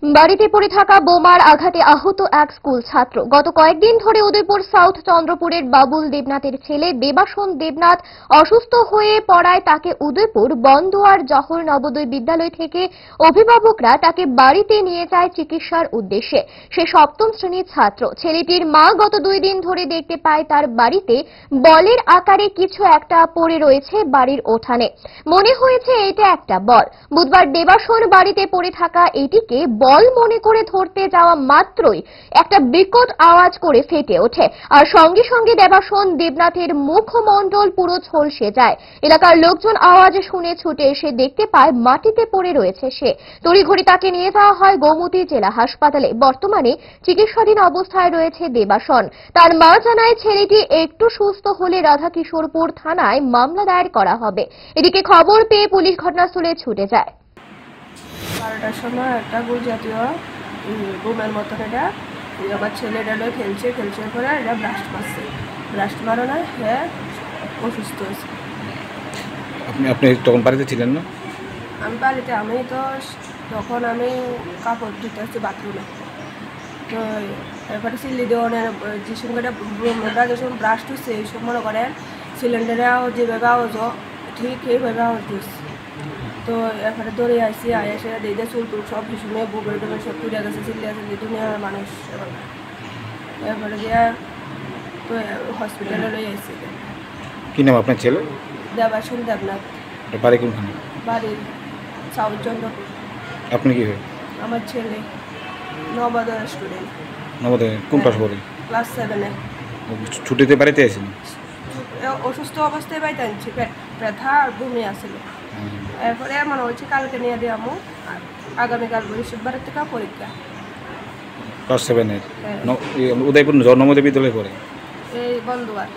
বাড়িতে পড়ে থাকা বোমার আঘাতে আহত এক স্কুল ছাত্র। গত কয়েকদিন ধরে উদয়পুর সাউথ চন্দ্রপুরের বাবুল দেবনাথের ছেলে দেবাশন দেবনাথ অসুস্থ হয়ে পড়ায় তাকে উদয়পুর বন্দোয়ার জহর নবোদয় বিদ্যালয় থেকে অভিভাবকরা তাকে বাড়িতে নিয়ে যায় চিকিৎসার উদ্দেশ্যে। সে সপ্তম শ্রেণীর ছাত্র। ছেলেটির মা গত 2 দিন ধরে দেখতে পায় তার বাড়িতে বলের আকারে কিছু একটা পড়ে রয়েছে বাড়ির উঠানে। মনে হয়েছে এটা একটা বল। বুধবার দেবাশন বাড়িতে পড়ে থাকা এটিকে বল মনে করে ধরতে যাওয়া মাত্রই একটা বিকট আওয়াজ করে ফেটে ওঠে, আর সঙ্গে সঙ্গে দেবাশন দেবনাথের মুখমণ্ডল পুরো ঝলসে যায়। এলাকার লোকজন আওয়াজ শুনে ছুটে এসে দেখতে পায় মাটিতে পড়ে রয়েছে সে। তড়িঘড়ি তাকে নিয়ে যাওয়া হয় গোমতী জেলা হাসপাতালে। বর্তমানে চিকিৎসাধীন অবস্থায় রয়েছে দেবাশন। তার মা জানায় ছেলেটি একটু সুস্থ হলে রাধাকিশোরপুর থানায় মামলা দায়ের করা হবে। এদিকে খবর পেয়ে পুলিশ ঘটনাস্থলে ছুটে যায়। 12টার সময় একটা গুড় জাতীয় বোমের মতন এটা আমার ছেলেটা খেলছে পরে এটা ব্লাস্ট মারানোয় হ্যাঁ অসুস্থ হয়েছে। আপনি তখন বাড়িতে ছিলেন না? আমি বাড়িতে তখন আমি কাপড় ধুতে আসছি বাথরুমে। তো এরপরে সিলি দেওয়ানের যে সঙ্গে বোমটা যখন ব্লাস্ট হচ্ছে এই সব মনে করেন সিলিন্ডারেও যেভাবে আওয়াজ ঠিক এইভাবে আওয়াজ দিচ্ছে। তো এখানে দৌড়ে আসছি, এসে দিদি চুল টুল সব শুনে বুকের টুকে সব তুলে গেছে, চিল্লিয়ে আছে দুনিয়ার মানুষ। এরপরে গিয়ে তো হসপিটালে লই আসছি। কি নাম আপনার ছেলে? দেবাশন দেবনাথ। বাড়ি কোনখানে? বাড়ি সাউথ চন্দ্রপুর। আপনি কি হয়? আমার ছেলে নবোদয় স্টুডেন্ট। নবোদয় কোন ক্লাস পড়ে? ক্লাস 7-এ। ছুটিতে বাড়িতে আসেন? অসুস্থ অবস্থায় বাড়িতে আনছি, ব্যথা আর বমি আসছিল। এরপরে মনে হচ্ছে কালকে নিয়ে দিয়ে আমো, আগামীকাল বৃহস্পতিবারের থেকে পরীক্ষা। ক্লাস 7-এর উদয়পুর নবোদয় বিদ্যালয়ে পড়ে? এই বন্দোয়ার।